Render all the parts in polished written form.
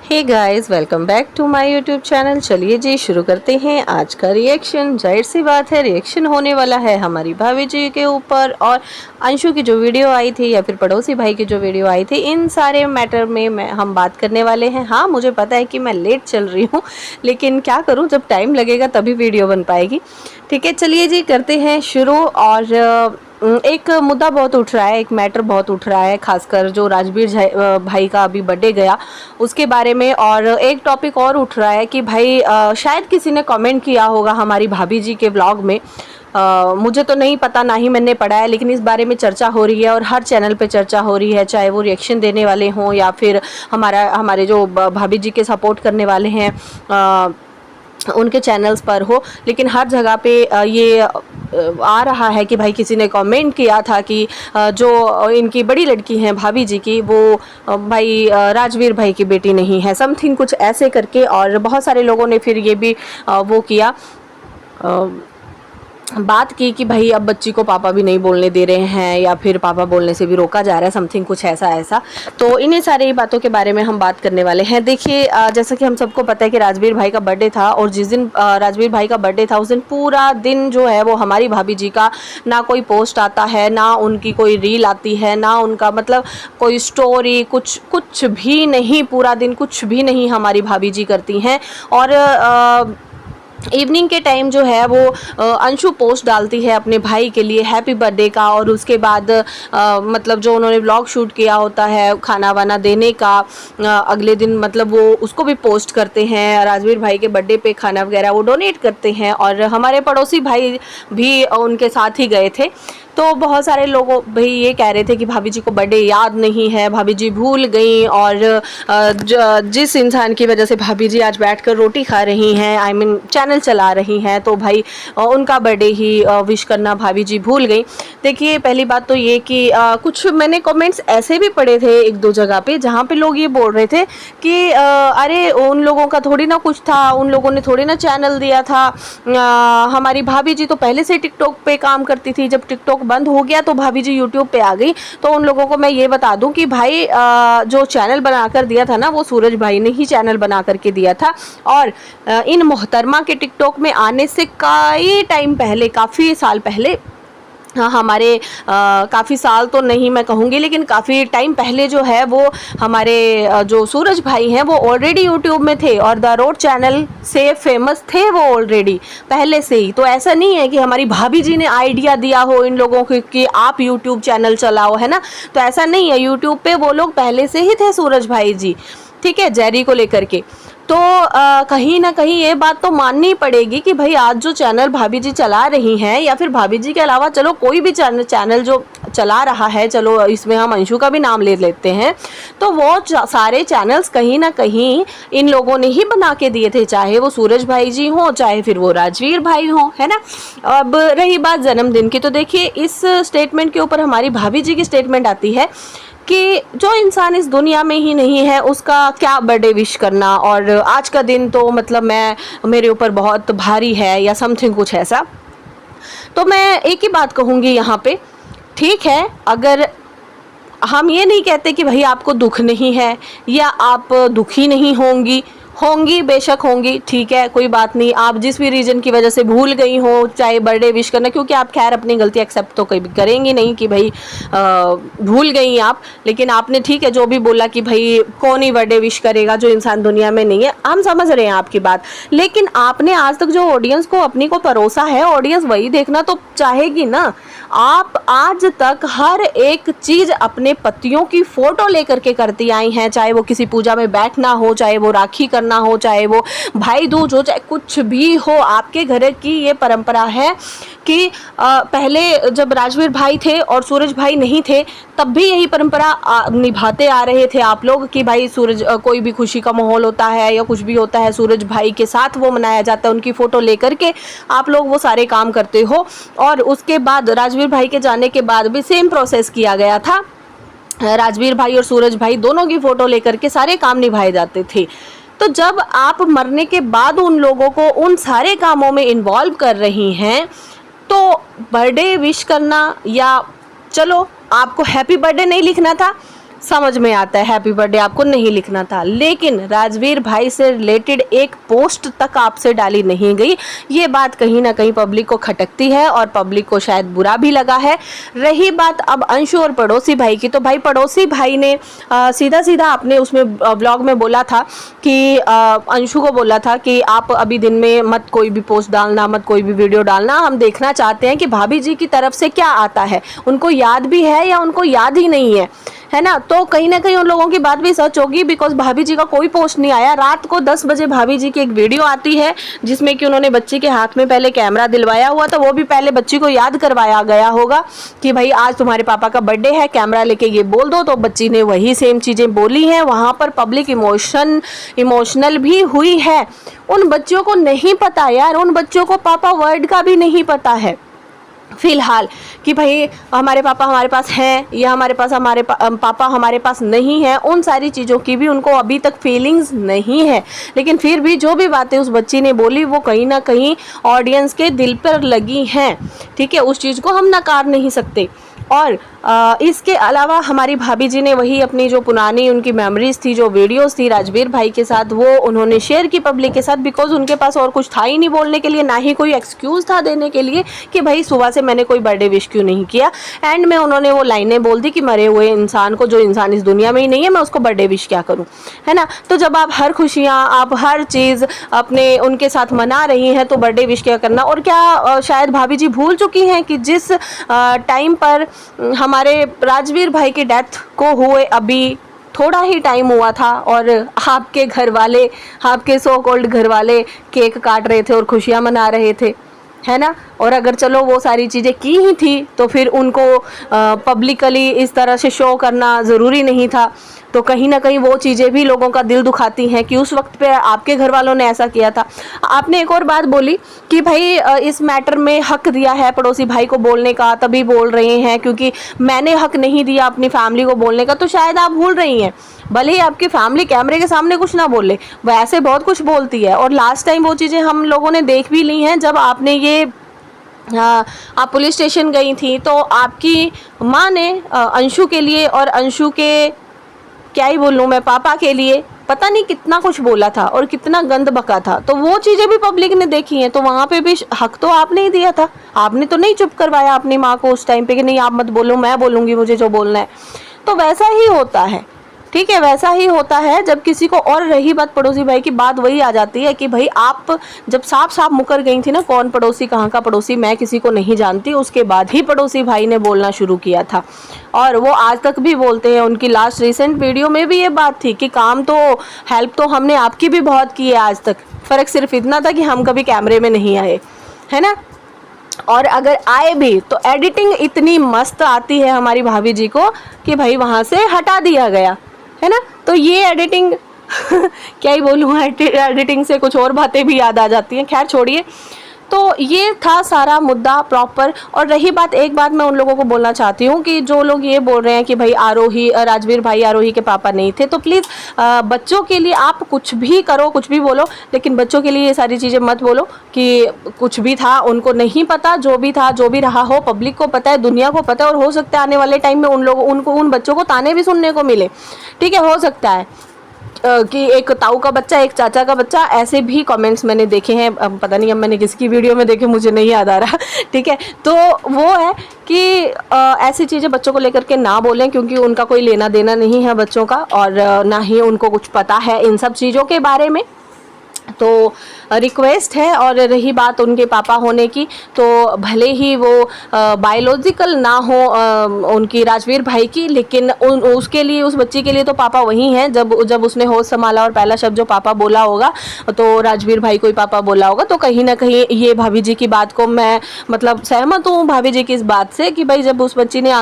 Hey guys, welcome back to my YouTube channel. चलिए जी शुरू करते हैं आज का रिएक्शन। जाहिर सी बात है रिएक्शन होने वाला है हमारी भाभी जी के ऊपर और अंशु की जो वीडियो आई थी या फिर पड़ोसी भाई की जो वीडियो आई थी, इन सारे मैटर में हम बात करने वाले हैं। हाँ, मुझे पता है कि मैं लेट चल रही हूँ, लेकिन क्या करूँ, जब टाइम लगेगा तभी वीडियो बन पाएगी। ठीक है, चलिए जी करते हैं शुरू। और एक मुद्दा बहुत उठ रहा है, एक मैटर बहुत उठ रहा है, खासकर जो राजवीर भाई का अभी बर्थडे गया उसके बारे में। और एक टॉपिक और उठ रहा है कि भाई शायद किसी ने कमेंट किया होगा हमारी भाभी जी के व्लॉग में। मुझे तो नहीं पता, ना ही मैंने पढ़ा है, लेकिन इस बारे में चर्चा हो रही है और हर चैनल पे चर्चा हो रही है, चाहे वो रिएक्शन देने वाले हों या फिर हमारे जो भाभी जी के सपोर्ट करने वाले हैं उनके चैनल्स पर हो। लेकिन हर जगह पे ये आ रहा है कि भाई किसी ने कमेंट किया था कि जो इनकी बड़ी लड़की हैं भाभी जी की, वो भाई राजवीर भाई की बेटी नहीं है, समथिंग कुछ ऐसे करके। और बहुत सारे लोगों ने फिर ये भी वो किया, बात की कि भाई अब बच्ची को पापा भी नहीं बोलने दे रहे हैं या फिर पापा बोलने से भी रोका जा रहा है, समथिंग कुछ ऐसा। तो इन्हीं सारी बातों के बारे में हम बात करने वाले हैं। देखिए, जैसा कि हम सबको पता है कि राजवीर भाई का बर्थडे था और जिस दिन राजवीर भाई का बर्थडे था उस दिन पूरा दिन जो है वो हमारी भाभी जी का ना कोई पोस्ट आता है, ना उनकी कोई रील आती है, ना उनका मतलब कोई स्टोरी, कुछ भी नहीं, पूरा दिन कुछ भी नहीं हमारी भाभी जी करती हैं। और इवनिंग के टाइम जो है वो अंशु पोस्ट डालती है अपने भाई के लिए हैप्पी बर्थडे का, और उसके बाद मतलब जो उन्होंने व्लॉग शूट किया होता है खाना वाना देने का, अगले दिन मतलब वो उसको भी पोस्ट करते हैं। राजवीर भाई के बर्थडे पे खाना वगैरह वो डोनेट करते हैं और हमारे पड़ोसी भाई भी उनके साथ ही गए थे। तो बहुत सारे लोग भाई ये कह रहे थे कि भाभी जी को बर्थडे याद नहीं है, भाभी जी भूल गई, और जिस इंसान की वजह से भाभी जी आज बैठकर रोटी खा रही हैं, आई मीन चैनल चला रही हैं, तो भाई उनका बर्थडे ही विश करना भाभी जी भूल गई। देखिए, पहली बात तो ये कि कुछ मैंने कमेंट्स ऐसे भी पढ़े थे एक दो जगह पे जहाँ पे लोग ये बोल रहे थे कि अरे उन लोगों का थोड़ी ना कुछ था, उन लोगों ने थोड़ी ना चैनल दिया था, हमारी भाभी जी तो पहले से टिकटॉक पे काम करती थी, जब टिकटॉक बंद हो गया तो भाभी जी यूट्यूब पे आ गई। तो उन लोगों को मैं ये बता दूं कि भाई जो चैनल बनाकर दिया था ना वो सूरज भाई ने ही चैनल बना करके दिया था। और इन मोहतरमा के टिकटॉक में आने से कई टाइम पहले, काफ़ी साल पहले, हाँ हमारे काफ़ी साल तो नहीं मैं कहूँगी, लेकिन काफ़ी टाइम पहले जो है वो हमारे जो सूरज भाई हैं वो ऑलरेडी यूट्यूब में थे और द रोड चैनल से फेमस थे वो ऑलरेडी पहले से ही। तो ऐसा नहीं है कि हमारी भाभी जी ने आइडिया दिया हो इन लोगों को कि आप यूट्यूब चैनल चलाओ, है ना। तो ऐसा नहीं है, यूट्यूब पे वो लोग पहले से ही थे सूरज भाई जी, ठीक है, जेरी को लेकर के। तो कहीं ना कहीं ये बात तो माननी पड़ेगी कि भाई आज जो चैनल भाभी जी चला रही हैं, या फिर भाभी जी के अलावा चलो कोई भी चैनल जो चला रहा है, चलो इसमें हम अंशु का भी नाम ले लेते हैं, तो वो सारे चैनल्स कहीं ना कहीं इन लोगों ने ही बना के दिए थे, चाहे वो सूरज भाई जी हों चाहे फिर वो राजवीर भाई हों, है ना। अब रही बात जन्मदिन की, तो देखिए इस स्टेटमेंट के ऊपर हमारी भाभी जी की स्टेटमेंट आती है कि जो इंसान इस दुनिया में ही नहीं है उसका क्या बर्थडे विश करना, और आज का दिन तो मतलब मेरे ऊपर बहुत भारी है या समथिंग कुछ ऐसा। तो मैं एक ही बात कहूँगी यहाँ पे, ठीक है, अगर हम ये नहीं कहते कि भाई आपको दुख नहीं है या आप दुखी नहीं होंगी, बेशक होंगी, ठीक है, कोई बात नहीं, आप जिस भी रीज़न की वजह से भूल गई हो चाहे बर्थडे विश करना, क्योंकि आप खैर अपनी गलती एक्सेप्ट तो कभी करेंगी नहीं कि भाई भूल गई आप, लेकिन आपने ठीक है जो भी बोला कि भाई कौन ही बर्थडे विश करेगा जो इंसान दुनिया में नहीं है, हम समझ रहे हैं आपकी बात। लेकिन आपने आज तक जो ऑडियंस को अपनी को परोसा है, ऑडियंस वही देखना तो चाहेगी ना। आप आज तक हर एक चीज़ अपने पतियों की फ़ोटो लेकर के करती आई हैं, चाहे वो किसी पूजा में बैठना हो, चाहे वो राखी करना हो, चाहे वो भाई दूज हो, चाहे कुछ भी हो, आपके घर की ये परंपरा है कि पहले जब राजवीर भाई थे और सूरज भाई नहीं थे तब भी यही परंपरा निभाते आ रहे थे आप लोग कि भाई सूरज कोई भी खुशी का माहौल होता है या कुछ भी होता है सूरज भाई के साथ वो मनाया जाता है, उनकी फ़ोटो लेकर के आप लोग वो सारे काम करते हो। और उसके बाद राजवीर भाई के जाने के बाद भी सेम प्रोसेस किया गया था, राजवीर भाई और सूरज भाई दोनों की फ़ोटो लेकर के सारे काम निभाए जाते थे। तो जब आप मरने के बाद उन लोगों को उन सारे कामों में इन्वॉल्व कर रही हैं, तो बर्थडे विश करना, या चलो आपको हैप्पी बर्थडे नहीं लिखना था, समझ में आता है हैप्पी बर्थडे आपको नहीं लिखना था, लेकिन राजवीर भाई से रिलेटेड एक पोस्ट तक आपसे डाली नहीं गई। ये बात कहीं ना कहीं पब्लिक को खटकती है और पब्लिक को शायद बुरा भी लगा है। रही बात अब अंशु और पड़ोसी भाई की, तो भाई पड़ोसी भाई ने सीधा सीधा अपने उसमें व्लॉग में बोला था कि अंशु को बोला था कि आप अभी दिन में मत कोई भी पोस्ट डालना, मत कोई भी वीडियो डालना, हम देखना चाहते हैं कि भाभी जी की तरफ से क्या आता है, उनको याद भी है या उनको याद ही नहीं है ना। तो कहीं ना कहीं उन लोगों की बात भी सच होगी, बिकॉज भाभी जी का कोई पोस्ट नहीं आया। रात को 10 बजे भाभी जी की एक वीडियो आती है जिसमें कि उन्होंने बच्ची के हाथ में पहले कैमरा दिलवाया हुआ था, वो भी पहले बच्ची को याद करवाया गया होगा कि भाई आज तुम्हारे पापा का बर्थडे है, कैमरा लेके ये बोल दो, तो बच्ची ने वही सेम चीजें बोली हैं। वहां पर पब्लिक इमोशनल भी हुई है। उन बच्चों को नहीं पता यार, उन बच्चों को पापा वर्ड का भी नहीं पता है फिलहाल कि भाई हमारे पापा हमारे पास हैं या पापा हमारे पास नहीं है। उन सारी चीज़ों की भी उनको अभी तक फीलिंग्स नहीं है, लेकिन फिर भी जो भी बातें उस बच्ची ने बोली वो कहीं ना कहीं ऑडियंस के दिल पर लगी हैं। ठीक है, उस चीज़ को हम नकार नहीं सकते। और इसके अलावा हमारी भाभी जी ने वही अपनी जो पुरानी उनकी मेमोरीज थी, जो वीडियोस थी राजवीर भाई के साथ, वो उन्होंने शेयर की पब्लिक के साथ, बिकॉज उनके पास और कुछ था ही नहीं बोलने के लिए, ना ही कोई एक्सक्यूज़ था देने के लिए कि भाई सुबह से मैंने कोई बर्थडे विश क्यों नहीं किया। एंड में उन्होंने वो लाइनें बोल दी कि मरे हुए इंसान को, जो इंसान इस दुनिया में ही नहीं है, मैं उसको बर्थडे विश क्या करूँ, है ना। तो जब आप हर खुशियाँ, आप हर चीज़ अपने उनके साथ मना रही हैं तो बर्थडे विश क्या करना। और क्या शायद भाभी जी भूल चुकी हैं कि जिस टाइम पर हमारे राजवीर भाई की डेथ को हुए अभी थोड़ा ही टाइम हुआ था और आपके घर वाले, आपके सो कॉल्ड घर वाले केक काट रहे थे और खुशियां मना रहे थे, है ना। और अगर चलो वो सारी चीज़ें की ही थी तो फिर उनको पब्लिकली इस तरह से शो करना ज़रूरी नहीं था। तो कहीं ना कहीं वो चीज़ें भी लोगों का दिल दुखाती हैं कि उस वक्त पे आपके घर वालों ने ऐसा किया था। आपने एक और बात बोली कि भाई इस मैटर में हक दिया है पड़ोसी भाई को बोलने का, तभी बोल रहे हैं क्योंकि मैंने हक नहीं दिया अपनी फैमिली को बोलने का। तो शायद आप भूल रही हैं, भले ही आपकी फैमिली कैमरे के सामने कुछ ना बोले, वैसे बहुत कुछ बोलती है। और लास्ट टाइम वो चीज़ें हम लोगों ने देख भी ली हैं, जब आपने ये आप पुलिस स्टेशन गई थी तो आपकी माँ ने अंशु के लिए और अंशु के, क्या ही बोलूँ मैं, पापा के लिए पता नहीं कितना कुछ बोला था और कितना गंद बका था। तो वो चीज़ें भी पब्लिक ने देखी हैं, तो वहाँ पे भी हक तो आपने ही दिया था। आपने तो नहीं चुप करवाया अपनी माँ को उस टाइम पे कि नहीं आप मत बोलो, मैं बोलूँगी मुझे जो बोलना है। तो वैसा ही होता है, ठीक है, वैसा ही होता है जब किसी को। और रही बात पड़ोसी भाई की, बात वही आ जाती है कि भाई आप जब साफ साफ मुकर गई थी ना, कौन पड़ोसी कहाँ का पड़ोसी मैं किसी को नहीं जानती, उसके बाद ही पड़ोसी भाई ने बोलना शुरू किया था। और वो आज तक भी बोलते हैं, उनकी लास्ट रिसेंट वीडियो में भी ये बात थी कि काम तो, हेल्प तो हमने आपकी भी बहुत की है आज तक, फ़र्क सिर्फ इतना था कि हम कभी कैमरे में नहीं आए, है ना। और अगर आए भी तो एडिटिंग इतनी मस्त आती है हमारी भाभी जी को कि भाई वहाँ से हटा दिया गया, है ना। तो ये एडिटिंग क्या ही बोलूँ, एडिटिंग से कुछ और बातें भी याद आ जाती हैं, खैर छोड़िए। तो ये था सारा मुद्दा प्रॉपर। और रही बात, एक बात मैं उन लोगों को बोलना चाहती हूँ कि जो लोग ये बोल रहे हैं कि भाई आरोही, राजवीर भाई आरोही के पापा नहीं थे, तो प्लीज़ बच्चों के लिए आप कुछ भी करो, कुछ भी बोलो, लेकिन बच्चों के लिए ये सारी चीज़ें मत बोलो कि कुछ भी था, उनको नहीं पता। जो भी था, जो भी रहा हो, पब्लिक को पता है, दुनिया को पता है। और हो सकता है आने वाले टाइम में उन बच्चों को ताने भी सुनने को मिले, ठीक है, हो सकता है कि एक ताऊ का बच्चा, एक चाचा का बच्चा, ऐसे भी कमेंट्स मैंने देखे हैं। पता नहीं अब मैंने किसकी वीडियो में देखे, मुझे नहीं याद आ रहा, ठीक है। तो वो है कि ऐसी चीज़ें बच्चों को लेकर के ना बोलें, क्योंकि उनका कोई लेना देना नहीं है बच्चों का, और ना ही उनको कुछ पता है इन सब चीज़ों के बारे में। तो रिक्वेस्ट है। और रही बात उनके पापा होने की, तो भले ही वो बायोलॉजिकल ना हो उनकी राजवीर भाई की, लेकिन उसके लिए, उस बच्ची के लिए तो पापा वही हैं। जब उसने होश संभाला और पहला शब्द जो पापा बोला होगा तो राजवीर भाई को ही पापा बोला होगा। तो कहीं ना कहीं ये भाभी जी की बात को मैं मतलब सहमत हूँ भाभी जी की इस बात से कि भाई जब उस बच्ची ने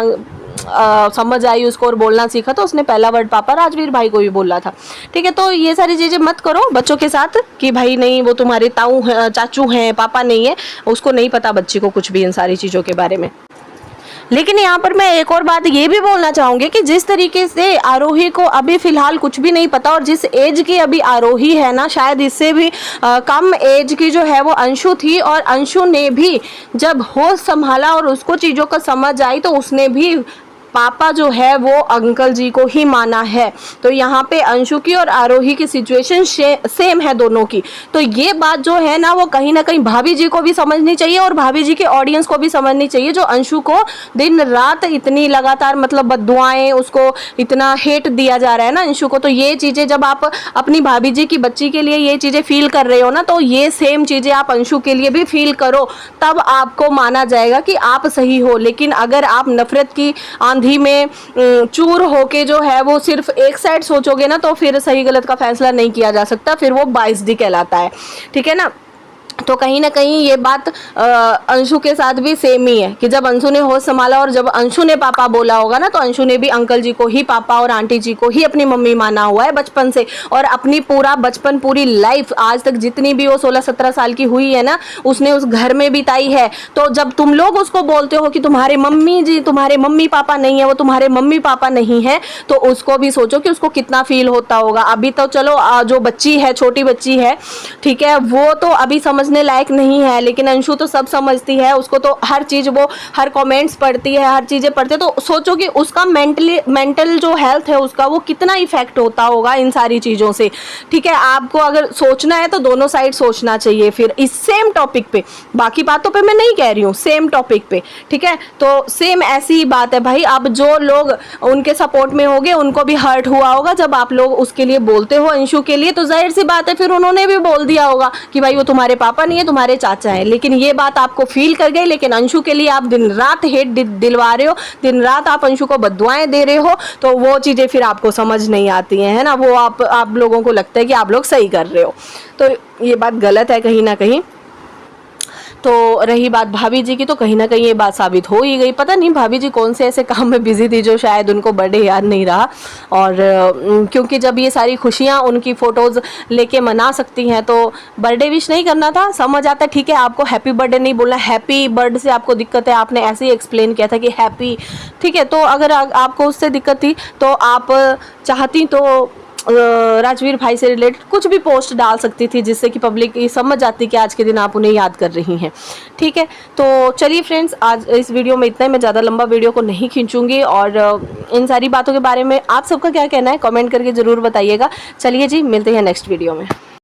समझ आई उसको और बोलना सीखा तो उसने पहला वर्ड पापा राजवीर भाई को भी बोला था, ठीक है। तो ये सारी चीज़ें मत करो बच्चों के साथ कि भाई नहीं वो तुम्हारे ताऊ हैं, चाचू हैं, पापा नहीं है, उसको नहीं पता बच्ची को कुछ भी इन सारी चीज़ों के बारे में। लेकिन यहाँ पर मैं एक और बात ये भी बोलना चाहूँगी कि जिस तरीके से आरोही को अभी फ़िलहाल कुछ भी नहीं पता, और जिस एज की अभी आरोही है ना, शायद इससे भी कम एज की जो है वो अंशु थी, और अंशु ने भी जब होश संभाला और उसको चीज़ों का समझ आई तो उसने भी पापा जो है वो अंकल जी को ही माना है। तो यहाँ पे अंशु की और आरोही की सिचुएशन सेम है दोनों की। तो ये बात जो है ना वो कहीं ना कहीं भाभी जी को भी समझनी चाहिए और भाभी जी के ऑडियंस को भी समझनी चाहिए, जो अंशु को दिन रात इतनी लगातार मतलब बद्दुआएं, उसको इतना हेट दिया जा रहा है ना अंशु को। तो ये चीज़ें जब आप अपनी भाभी जी की बच्ची के लिए ये चीज़ें फील कर रहे हो ना, तो ये सेम चीज़ें आप अंशु के लिए भी फील करो, तब आपको माना जाएगा कि आप सही हो। लेकिन अगर आप नफरत की आंधी में चूर होके जो है वो सिर्फ एक साइड सोचोगे ना, तो फिर सही गलत का फैसला नहीं किया जा सकता, फिर वो बाइस्डी कहलाता है। ठीक है ना। तो कहीं ना कहीं ये बात अंशु के साथ भी सेम ही है कि जब अंशु ने होश संभाला और जब अंशु ने पापा बोला होगा ना, तो अंशु ने भी अंकल जी को ही पापा और आंटी जी को ही अपनी मम्मी माना हुआ है बचपन से। और अपनी पूरा बचपन, पूरी लाइफ आज तक जितनी भी वो 16-17 साल की हुई है ना, उसने उस घर में बिताई है। तो जब तुम लोग उसको बोलते हो कि तुम्हारे मम्मी जी तुम्हारे मम्मी पापा नहीं है, वो तुम्हारे मम्मी पापा नहीं है, तो उसको भी सोचो कि उसको कितना फील होता होगा। अभी तो चलो जो बच्ची है, छोटी बच्ची है, ठीक है, वो तो अभी समझने लायक नहीं है, लेकिन अंशु तो सब समझती है। उसको तो हर चीज़, वो हर कमेंट्स पढ़ती है, हर चीज़ें पढ़ती है। तो सोचो कि उसका मेंटल जो हेल्थ है उसका, वो कितना इफेक्ट होता होगा इन सारी चीज़ों से। ठीक है, आपको अगर सोचना है तो दोनों साइड सोचना चाहिए। फिर इस सेम टॉपिक पे, बाकी बातों पे मैं नहीं कह रही हूँ, सेम टॉपिक पे, ठीक है। तो सेम ऐसी ही बात है भाई। अब जो लोग उनके सपोर्ट में होंगे उनको भी हर्ट हुआ होगा जब आप लोग उसके लिए बोलते हो अंशु के लिए, तो जाहिर सी बात है फिर उन्होंने भी बोल दिया होगा कि भाई वो तुम्हारे पापा नहीं है, तुम्हारे चाचा है। लेकिन ये बात आपको फील कर गई, लेकिन अंशु के लिए आप दिन रात हेट दिलवा रहे हो, दिन रात आप अंशु को बद्दुआएं दे रहे हो, तो वो चीज़ें फिर आपको समझ नहीं आती हैं, है ना। वो आप लोगों को लगता है कि आप लोग सही कर रहे हो, तो ये बात गलत है कहीं ना कहीं। तो रही बात भाभी जी की, तो कहीं ना कहीं ये बात साबित हो ही गई। पता नहीं भाभी जी कौन से ऐसे काम में बिजी थी जो शायद उनको बर्थडे याद नहीं रहा। और क्योंकि जब ये सारी खुशियाँ उनकी फ़ोटोज़ लेके मना सकती हैं, तो बर्थडे विश नहीं करना था, समझ आता है। ठीक है, आपको हैप्पी बर्थडे नहीं बोलना, हैप्पी बर्थडे से आपको दिक्कत है, आपने ऐसे ही एक्सप्लेन किया था कि हैप्पी, ठीक है। तो अगर आपको उससे दिक्कत थी तो आप चाहती तो राजवीर भाई से रिलेटेड कुछ भी पोस्ट डाल सकती थी, जिससे कि पब्लिक ये समझ जाती कि आज के दिन आप उन्हें याद कर रही हैं। ठीक है, तो चलिए फ्रेंड्स, आज इस वीडियो में इतना ही। मैं ज़्यादा लंबा वीडियो को नहीं खींचूंगी, और इन सारी बातों के बारे में आप सबका क्या कहना है कमेंट करके ज़रूर बताइएगा। चलिए जी, मिलते हैं नेक्स्ट वीडियो में।